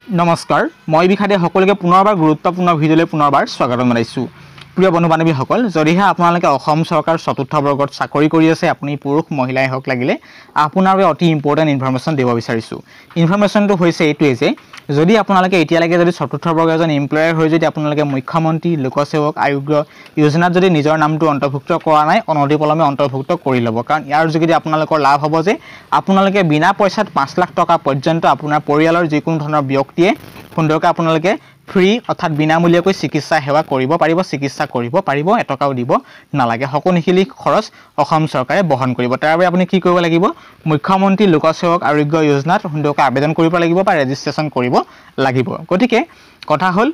নমস্কাৰ মই বিখাদে সকলোকে পুনৰবাৰ গুৰুত্বপূৰ্ণ ভিডিঅ'লৈ পুনৰবাৰ স্বাগতম জনাইছো প্ৰিয় বন্ধু বান্ধৱীসকল যদিহে আপোনালোকে অসম চৰকাৰ চতুৰ্থ বৰ্গত চাকৰি কৰি আছে আপুনি পুৰুষ মহিলাই হওক লাগিলে আপোনাৰ বাবে অতি ইম্পৰ্টেন্ট ইনফৰমেশ্যন দিব বিচাৰিছো ইনফৰমেশ্যনটো হৈছে এইটোৱে যে যদি আপোনালোকে এতিয়ালৈকে যদি চতুৰ্থ বৰ্গৰ এজন এমপ্লয়াৰ হৈ যদি আপোনালোকে মুখ্যমন্ত্ৰী লোকসেৱক আয়োগ যোজনাত যদি নিজৰ নামটো অন্তৰ্ভুক্ত কৰা নাই অনতিপলমে অন্তৰ্ভুক্ত কৰি ল'ব কাৰণ ইয়াৰ যোগেদি আপোনালোকৰ লাভ হ'ব যে আপোনালোকে বিনা পইচাত 5 লাখ টকা পৰ্যন্ত আপোনাৰ পৰিয়ালৰ যিকোনো ধৰণৰ ব্যক্তিয়ে সুন্দৰকৈ আপোনালোকে ফ্ৰী অৰ্থাৎ বিনামূলীয়াকৈ চিকিৎসা সেৱা কৰিব পাৰিব এটকাও দিব নালাগে সকলোখিনি খৰচ অসম চৰকাৰে বহন কৰিব তাৰ বাবে আপুনি কি কৰিব লাগিব মুখ্যমন্ত্ৰী লোকসেৱক আৰোগ্য যোজনাত সুন্দৰকৈ আবেদন কৰিব লাগিব বা ৰেজিষ্ট্ৰেচন কৰিব লাগিব গতিকে কথা হ'ল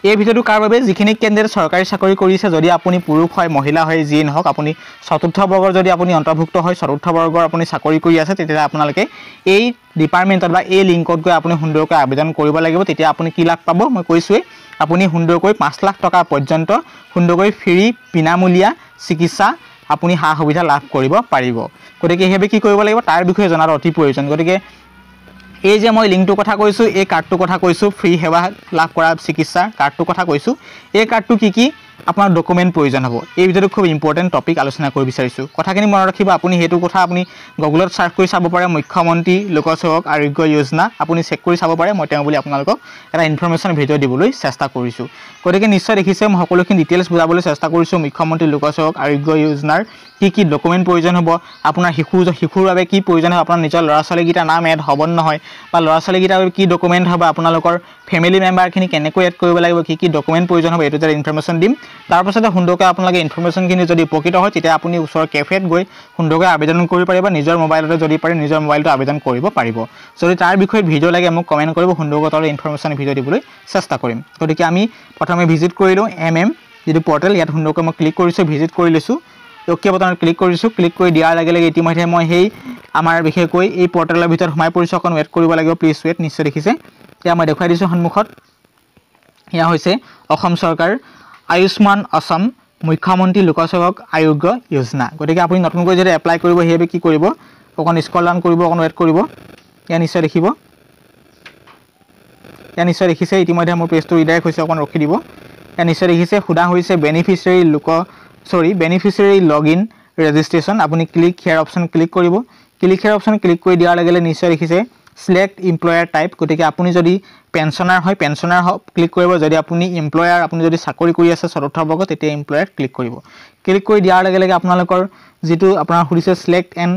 এই ভিডিঅ'টো কাৰ বাবে যিখিনি কেন্দ্ৰীয় চৰকাৰী চাকৰি কৰিছে যদি আপুনি পুৰুষ হয় মহিলা হয় যি নহওক আপুনি চতুৰ্থ বৰ্গৰ যদি আপুনি অন্তৰ্ভুক্ত হয় চতুৰ্থ বৰ্গৰ আপুনি চাকৰি কৰি আছে তেতিয়া আপোনালোকে এই ডিপাৰ্টমেণ্টত বা এই লিংকত গৈ আপুনি সুন্দৰকৈ আবেদন কৰিব লাগিব তেতিয়া আপুনি কি লাভ পাব মই কৈছোৱে আপুনি সুন্দৰকৈ 5 লাখ টকা পৰ্যন্ত সুন্দৰকৈ ফ্ৰী বিনামূলীয়া চিকিৎসা আপুনি সা সুবিধা লাভ কৰিব পাৰিব গতিকে হেবে কি কৰিব লাগিব তাৰ বিষয়ে জনাৰ অতি প্ৰয়োজন গতিকে এই যে মই লিংকটো কথা কৈছো এই কাৰ্ডটো কথা কৈছো ফ্ৰী সেৱা লাভ কৰা চিকিৎসা কাৰ্ডটো কথা কৈছো এই কাৰ্ডটো কি আপোনাৰ ডকুমেন্ট প্ৰয়োজন হ'ব এই ভিডিঅ'টো খুব ইম্পৰ্টেন্ট টপিক আলোচনা কৰিব বিচাৰিছো কথাখিনি মনত ৰাখিব আপুনি হেতু কথা আপুনি গুগলত সাৰ্চ কৰি চাব পাৰে মুখ্যমন্ত্ৰী লোকসেৱক আৰোগ্য যোজনা আপুনি চেক কৰি চাব পাৰে মই তেওঁ বুলি আপোনালোকক এটা ইনফৰমেশ্যন ভিডিঅ' দিবলৈ চেষ্টা কৰিছো গতিকে নিশ্চয় দেখিছে মই সকলোখিনি ডিটেইলছ বুজাবলৈ চেষ্টা কৰিছো মুখ্যমন্ত্ৰী লোকসেৱক আৰোগ্য যোজনাৰ কি ডকুমেন্ট প্ৰয়োজন হ'ব আপোনাৰ শিশুৰ বাবে কি প্ৰয়োজন হ'ব আপোনাৰ নিজৰ ল'ৰা ছোৱালীগিটা নাম এড হ'ব নহয় বা ল'ৰা ছোৱালীগিটাৰ কি ডকুমেন্ট হ'ব আপোনালোকৰ ফ্যামিলি মেম্বাৰখিনি কেনেকৈ এড কৰিব লাগিব কি ডকুমেন্ট প্ৰয়োজন হ'ব এটো তাৰ ইনফৰমেশ্যন দিম তাৰ পাছতে সুন্দৰকৈ আপোনালোকে ইনফৰমেশ্যনখিনি যদি উপকৃত হয় তেতিয়া আপুনি ওচৰৰ কেফেত গৈ সুন্দৰকৈ আবেদন কৰিব পাৰিব নিজৰ মোবাইলতে যদি পাৰে নিজৰ মোবাইলটো আবেদন কৰিব পাৰিব যদি তাৰ বিষয়ে ভিডিঅ' লাগে মোক কমেন্ট কৰিব সুন্দৰকৈ তাৰ ইনফৰমেশ্যন ভিডিঅ' দিবলৈ চেষ্টা কৰিম গতিকে আমি প্ৰথমে ভিজিট কৰিলো যেটো পৰ্টেল ইয়াত সুন্দৰকৈ মই ক্লিক কৰিছো ভিজিট কৰি লৈছো ওকে বটনত ক্লিক কৰিছো ক্লিক কৰি দিয়াৰ লগে লগে ইতিমধ্যে মই হেই আমাৰ বিশেষকৈ এই পৰ্টেলৰ ভিতৰত সোমাই পৰিছো অকন ওয়েট কৰিব লাগিব প্লিজ ওয়েট নিশ্চয় দেখিছে এতিয়া মই দেখাই দিছো সন্মুখত ইয়া হৈছে অসম চৰকাৰ আয়ুষ্মান অসম মুখ্যমন্ত্ৰী লোকসেৱক আয়োগ্য যোজনা গতিকে আপুনি নতুনকৈ যদি এপ্লাই কৰিব হেবে কি কৰিব অকন স্ক্ৰল ডাউন কৰিব অকন ওয়েট কৰিব ইয়া নিশ্চয় দেখিব ইয়া নিশ্চয় দেখিছে ইতিমধ্যে মোৰ পেজটো ৰিডাইৰেক্ট হৈছে অকন ৰখি দিব ইয়া নিশ্চয় দেখিছে খুদা হৈছে বেনিফিচিয়াৰী লগইন ৰেজিষ্ট্ৰেচন আপুনি ক্লিক হিয়াৰ অপচন ক্লিক কৰিব ক্লিক হিয়াৰ অপচন ক্লিক কৰি দিয়াৰ লগে লগে নিশ্চয় দেখিছে সিলেক্ট এমপ্লয়াৰ টাইপ গতিকে আপুনি যদি পেনশনাৰ হয় পেনশনাৰ ক্লিক কৰিব যদি আপুনি এমপ্লয়াৰ আপুনি যদি চাকৰি কৰি আছে চতুৰ্থ বৰ্গত তেতিয়া এমপ্লয়াৰ ক্লিক কৰিব ক্লিক কৰি দিয়াৰ লগে লগে আপোনালোকৰ যেটো আপোনাৰ সুধিছে select an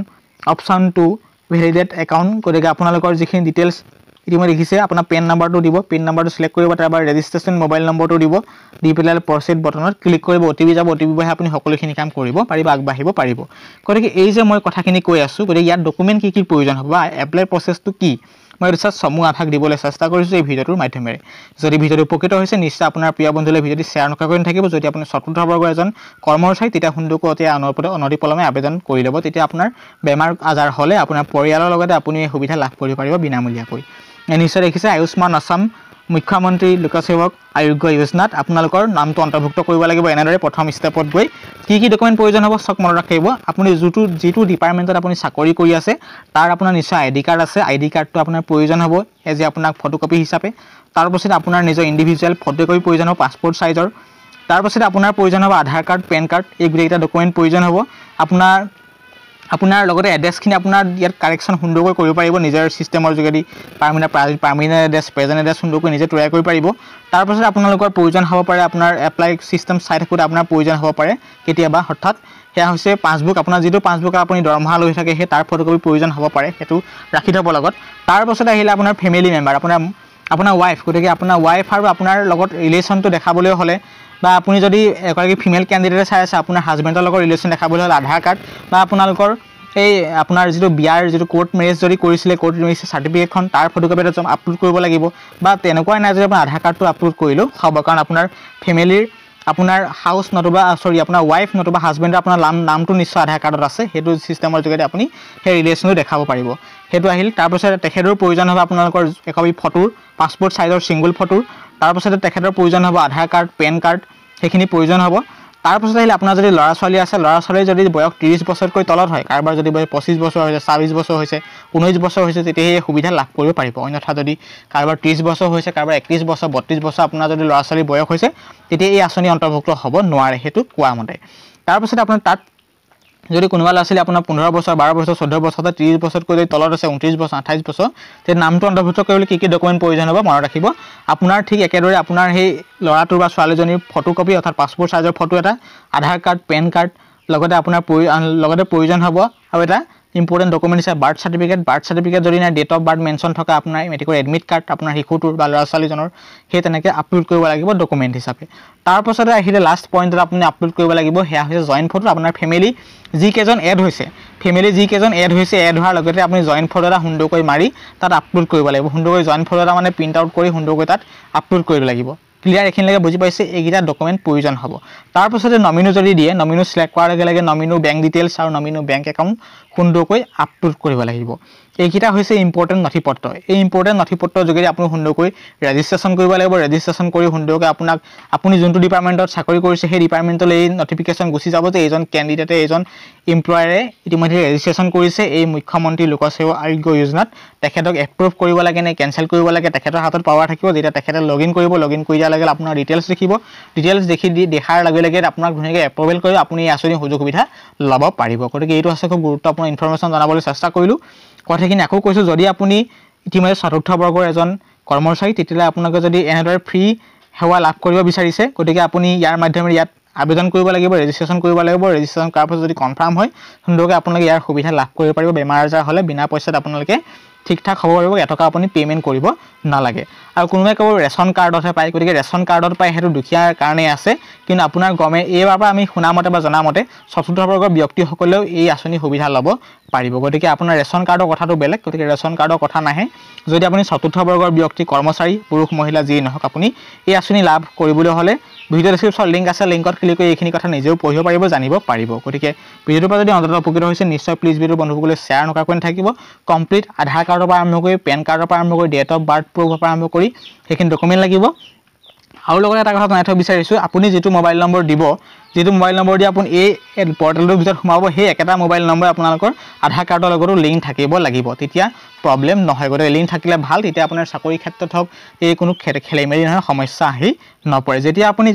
option to validate account গতিকে আপোনালোকৰ যিখিনি ডিটেইলছ ইতিমধ্যে দেখিছে আপোনাৰ পেন নাম্বাৰটো দিব পেন নাম্বাৰটো সিলেক্ট কৰিব তাৰপৰা ৰেজিষ্ট্ৰেচন মোবাইল নম্বৰটো দিব দি পেলাই প্ৰসিড বটনত ক্লিক কৰিব ওটিপি যাব ওটিপি বহে আপুনি সকলোখিনি কাম কৰিব পাৰিব আগবাঢ়িব পাৰিব গতিকে এই যে মই কথাখিনি কৈ আছো গতিকে ইয়াত ডকুমেন্ট কি প্ৰয়োজন হ'ব বা এপ্লাই প্ৰসেছটো কি মই ৰিচাৰ্চ সমূহ আভাগ দিবলৈ চেষ্টা কৰিছো এই ভিডিঅ'টোৰ মাধ্যমেৰে যদি ভিডিঅ'টো উপকৃত হৈছে নিশ্চয় আপোনাৰ প্ৰিয় বন্ধুলৈ ভিডিঅ'টো শ্বেয়াৰ নকৰাকৈ নাথাকিব যদি আপুনি চতুৰ্থ বৰ্গৰ এজন কৰ্মচাৰী তেতিয়া সুন্দৰকৈ অতি অনতিপলমে আবেদন কৰি ল'ব তেতিয়া আপোনাৰ বেমাৰ আজাৰ হ'লে আপোনাৰ পৰিয়ালৰ লগতে আপুনি এই সুবিধা লাভ কৰিব পাৰিব বিনামূলীয়াকৈ নিশ্চয় দেখিছে আয়ুষ্মান অসম মুখ্যমন্ত্ৰী লোকসেৱক আয়োগ্য যোজনাত আপোনালোকৰ নামটো অন্তৰ্ভুক্ত কৰিব লাগিব এনেদৰে প্ৰথম ষ্টেপত গৈ কি ডকুমেন্ট প্ৰয়োজন হ'ব সক মনত ৰাখিব আপুনি যেটো ডিপাৰ্টমেণ্টত আপুনি চাকৰি কৰি আছে তাৰ আপোনাৰ নিশ্চয় আইডি কাৰ্ড আছে আইডি কাৰ্ডটো আপোনাৰ প্ৰয়োজন হ'ব এজে আপোনাক ফটোকপি হিচাপে তাৰ পাছত আপোনাৰ নিজৰ ইন্ডিভিজুৱেল ফটোকপি প্ৰয়োজন হ'ব পাছপোৰ্ট সাইজৰ তাৰ পাছত আপোনাৰ প্ৰয়োজন হ'ব আধাৰ কাৰ্ড পেন কাৰ্ড এই গোটেইটা ডকুমেন্ট প্ৰয়োজন হ'ব আপোনাৰ লগতে এড্ৰেছখিনি আপোনাৰ ইয়াত কাৰেকচন সুন্দৰকৈ কৰিব পাৰিব নিজৰ সিস্টেমৰ যোগেদি পাৰ্মিনেন্ট এড্ৰেছ প্ৰেজেন্ট এড্ৰেছ সুন্দৰকৈ নিজে তৈয়াৰ কৰিব পাৰিব তাৰ পাছত আপোনালোকৰ প্ৰয়োজন হ'ব পাৰে আপোনাৰ এপ্লাই সিস্টেম চাই থাকোতে আপোনাৰ প্ৰয়োজন হ'ব পাৰে কেতিয়াবা হঠাৎ হেয়া হৈছে পাছবুক আপোনাৰ যেটো পাছবুক আপুনি দৰমহা লৈ থাকে হে তাৰ ফটোকপি প্ৰয়োজন হ'ব পাৰে হেতু ৰাখি থব লগত তাৰ পাছত আহিলে আপোনাৰ ফ্যামিলি মেম্বাৰ আপোনাৰ ওয়াইফ গতিকে আপোনাৰ ওয়াইফ আৰু আপোনাৰ লগত ৰিলেচনটো দেখাবলৈ হ'লে বা আপুনি যদি এগৰাকী ফিমেল ক্যান্ডিডেট চাই আছে আপোনাৰ হাজবেণ্ডৰ লগত ৰিলেচন দেখাবলৈ হ'লে আধাৰ কাৰ্ড বা আপোনালোকৰ এই আপোনাৰ যেটো বিয়াৰ যেটো কোৰ্ট মেৰেজ যদি কৰিছিলে কোৰ্ট মেৰেজ সাৰ্টিফিকেটখন তাৰ ফটোকপি এটা আপলোড কৰিব লাগিব বা তেনেকুৱা নাই যদি আপোনাৰ আধাৰ কাৰ্ডটো আপলোড কৰিলো হ'ব কাৰণ আপোনাৰ ফ্যামিলিৰ আপোনাৰ হাউস নতুবা আপোনাৰ ওয়াইফ নতুবা হাজবেণ্ডৰ আপোনাৰ নামটো নিশ্চয় আধাৰ কাৰ্ডত আছে হেতু সিস্টেমৰ যোগেদি আপুনি সেই ৰিলেচনটো দেখাব পাৰিব হেতু আহিল তাৰ পাছত তেখেতৰ প্ৰয়োজন হ'ব আপোনালোকৰ একপি ফটো পাছপোৰ্ট সাইজৰ সিঙ্গল ফটো তাৰ পাছত তেখেতৰ প্ৰয়োজন হ'ব আধাৰ কাৰ্ড পেন কাৰ্ড হেখিনি প্ৰয়োজন হ'ব তাৰ পাছত আহিলে আপোনাৰ যদি ল'ৰা ছোৱালী আছে ল'ৰা ছোৱালী যদি বয়স 30 বছৰতকৈ তলত হয় কাৰোবাৰ যদি বয়স 25 বছৰ হৈছে 26 বছৰ হৈছে 19 বছৰ হৈছে তেতিয়া এই সুবিধা লাভ কৰিব পাৰিব অন্যথা যদি কাৰোবাৰ 30 বছৰ হৈছে কাৰোবাৰ 31 বছৰ 32 বছৰ আপোনাৰ যদি ল'ৰা ছোৱালী বয়স হৈছে তেতিয়া এই আঁচনি অন্তৰ্ভুক্ত হ'ব নোৱাৰে হেতু কোৱা মতে তাৰ পাছত আপোনাৰ তাত যদি কোনোবা ল'ৰা ছোৱালী আপোনাৰ 15 বছৰ 12 বছৰ 14 বছৰ 30 বছৰতকৈ যদি তলত আছে 29 বছৰ 28 বছৰ তে নামটো অন্তৰ্ভুক্ত কৰিবলৈ কি ডকুমেণ্ট প্ৰয়োজন হ'ব মনত ৰাখিব আপোনাৰ ঠিক একেদৰে আপোনাৰ সেই ল'ৰাটোৰ বা ছোৱালীজনীৰ ফটোকপি অৰ্থাৎ পাছপোৰ্ট সাইজৰ ফটো এটা আধাৰ কাৰ্ড পেন কাৰ্ড লগতে আপোনাৰ লগতে প্ৰয়োজন হ'ব আৰু এটা ইম্পৰ্টেণ্ট ডকুমেণ্ট হিচাপে বাৰ্থ চাৰ্টিফিকেট যদি নাই ডেট অফ বাৰ্থ মেনশ্যন থকা আপোনাৰ মেট্ৰিকৰ এডমিট কাৰ্ড আপোনাৰ শিশুটোৰ বা ল'ৰা ছোৱালীজনৰ সেই তেনেকৈ আপলোড কৰিব লাগিব ডকুমেণ্ট হিচাপে তাৰপাছতে আহিলে লাষ্ট পইণ্টত আপুনি আপলোড কৰিব লাগিব সেয়া হৈছে জইণ্ট ফটো আপোনাৰ ফেমিলি যিকেইজন এড হৈছে এড হোৱাৰ লগতে আপুনি জইণ্ট ফটো এটা সুন্দৰকৈ মাৰি তাত আপলোড কৰিব লাগিব সুন্দৰকৈ জইণ্ট ফটো এটা মানে প্ৰিণ্ট আউট কৰি সুন্দৰকৈ তাত আপলোড কৰিব লাগিব ক্লিয়াৰ এইখিনিলৈকে বুজি পাইছে এইকেইটা ডকুমেণ্ট প্ৰয়োজন হ'ব তাৰপাছতে নমিনি যদি দিয়ে নমিনি চিলেক্ট কৰাৰ লগে লগে নমিনি বেংক ডিটেইলছ আৰু নমিনি বেংক একাউণ্ট সুন্দৰকৈ আপলোড কৰিব লাগিব এইকেইটা হৈছে ইম্পৰ্টেণ্ট নথিপত্ৰ এই ইম্পৰ্টেণ্ট নথিপত্ৰৰ যোগেদি আপুনি সুন্দৰকৈ ৰেজিষ্ট্ৰেশ্যন কৰিব লাগিব ৰেজিষ্ট্ৰেশ্যন কৰি সুন্দৰকৈ আপুনি যোনটো ডিপাৰ্টমেণ্টত চাকৰি কৰিছে সেই ডিপাৰ্টমেণ্টলৈ এই নটিফিকেশ্যন গুচি যাব যে এইজন কেণ্ডিডেটে এইজন এমপ্লয়াৰে ইতিমধ্যে ৰেজিষ্ট্ৰেশ্যন কৰিছে এই মুখ্যমন্ত্ৰী লোকসেৱা আৰোগ্য যোজনাত তেখেতক এপ্ৰুভ কৰিব লাগে নে কেঞ্চেল কৰিব লাগে তেখেতৰ হাতত পাৱাৰ থাকিব যেতিয়া তেখেতে লগইন কৰি দিয়াৰ লগে লগে আপোনাৰ ডিটেইলছ দেখিব ডিটেইলছ দেখাৰ লগে লগে আপোনাক ধুনীয়াকৈ এপ্ৰুভেল কৰি আপুনি এই আঁচনিৰ সুযোগ সুবিধা ল'ব পাৰিব গতিকে এইটো আছে খুব গুৰুত্বপূৰ্ণ ইনফৰমেশ্যন জনাবলৈ চেষ্টা কৰিলোঁ কথাখিনি আকৌ কৈছোঁ যদি আপুনি ইতিমধ্যে চতুৰ্থ বৰ্গৰ এজন কৰ্মচাৰী তেতিয়াহ'লে আপোনালোকে যদি এনেদৰে ফ্ৰী সেৱা লাভ কৰিব বিচাৰিছে গতিকে আপুনি ইয়াৰ মাধ্যমেৰে ইয়াত আবেদন কৰিব লাগিব ৰেজিষ্ট্ৰেশ্যন কৰিব লাগিব ৰেজিষ্ট্ৰেশ্যন কৰাৰ পাছত যদি কনফাৰ্ম হয় সুন্দৰকৈ আপোনালোকে ইয়াৰ সুবিধা লাভ কৰিব পাৰিব বেমাৰ আজাৰ হ'লে বিনা পইচাত আপোনালোকে ঠিক ঠাক হ'ব পাৰিব এটকা আপুনি পে'মেণ্ট কৰিব নালাগে আৰু কোনোবাই ক'ব ৰেচন কাৰ্ডতহে পায় গতিকে ৰেচন কাৰ্ডত পায় সেইটো দুখীয়াৰ কাৰণেই আছে কিন্তু আপোনাৰ এইবাৰ পৰা আমি শুনামতে বা জনামতে চতুৰ্থ বৰ্গৰ ব্যক্তিসকলেও এই আঁচনি সুবিধা ল'ব পাৰিব গতিকে আপোনাৰ ৰেচন কাৰ্ডৰ কথাটো বেলেগ গতিকে ৰেচন কাৰ্ডৰ কথা নাহে যদি আপুনি চতুৰ্থ বৰ্গৰ ব্যক্তি কৰ্মচাৰী পুৰুষ মহিলা যিয়েই নহওক আপুনি এই আঁচনি লাভ কৰিবলৈ হ'লে ভিডিঅ' ডেছক্ৰিপশ্যন লিংক আছে লিংকত ক্লিক কৰি এইখিনি কথা নিজেও পঢ়িব পাৰিব জানিব পাৰিব গতিকে ভিডিঅ'টোৰ পৰা যদি অন্ততঃ উপকৃত হৈছে নিশ্চয় প্লিজ ভিডিঅ'টো বন্ধুসকলে শ্বেয়াৰ নকৰাকৈ নাথাকিব কমপ্লিট আধাৰ কাৰ্ডৰ পৰা আৰম্ভ কৰি পেন কাৰ্ডৰ পৰা আৰম্ভ কৰি ডেট অফ বাৰ্থ প্ৰুফৰ পৰা আৰম্ভ কৰি সেইখিনি ডকুমেণ্ট লাগিব আৰু লগতে এটা কথা জনাই থব বিচাৰিছোঁ আপুনি যিটো মোবাইল নম্বৰ দিব যিটো মোবাইল নম্বৰ দি আপুনি এই পৰ্টেলটোৰ ভিতৰত সোমাব সেই একেটা মোবাইল নম্বৰ আপোনালোকৰ আধাৰ কাৰ্ডৰ লগতো লিংক থাকিব লাগিব তেতিয়া প্ৰব্লেম নহয় গতিকে লিংক থাকিলে ভাল তেতিয়া আপোনাৰ চাকৰি ক্ষেত্ৰত হওক এই কোনো খেলিমেলি নহয় সমস্যা আহি নপৰে যেতিয়া আপুনি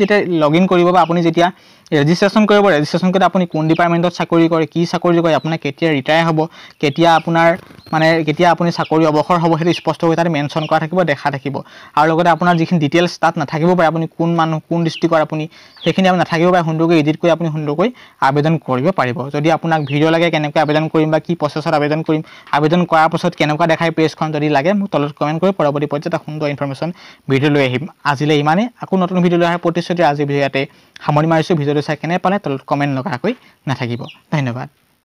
লগইন কৰিব বা আপুনি যেতিয়া ৰেজিষ্ট্ৰেশ্যন কৰিব ৰেজিষ্ট্ৰেশ্যন কৰি আপুনি কোন ডিপাৰ্টমেণ্টত চাকৰি কৰে কি চাকৰি কৰে আপোনাৰ কেতিয়া ৰিটায়াৰ হ'ব কেতিয়া আপোনাৰ কেতিয়া আপুনি চাকৰি অৱসৰ হ'ব সেইটো স্পষ্টকৈ তাত মেনশ্যন কৰা থাকিব দেখা থাকিব আৰু লগতে আপোনাৰ যিখিনি ডিটেইলছ তাত নাথাকিব পাৰে আপুনি কোন মানুহ কোন ডিষ্ট্ৰিক্টৰ আপুনি সেইখিনি আপুনি নাথাকিব পাৰে সুন্দৰকৈ এডিট কৰি আপুনি সুন্দৰকৈ আবেদন কৰিব পাৰিব যদি আপোনাক ভিডিঅ' লাগে কেনেকৈ আবেদন কৰিম বা কি প্ৰচেছত আবেদন কৰিম আবেদন কৰাৰ পাছত কেনেকুৱা দেখাই পেজখন যদি লাগে মোক তলত কমেণ্ট কৰি পৰৱৰ্তী পৰ্যায়ত এটা সুন্দৰ ইনফৰমেশ্যন ভিডিঅ' লৈ আহিম আজিলৈ ইমানেই আকৌ নতুন ভিডিঅ' লৈ অহাৰ প্ৰতিশ্ৰুতি আজি ভিডিঅ' ইয়াতে সামৰি মাৰিছোঁ ভিডিঅ'টো চাই কেনে পালে তলত কমেণ্ট নকৰাকৈ নাথাকিব ধন্যবাদ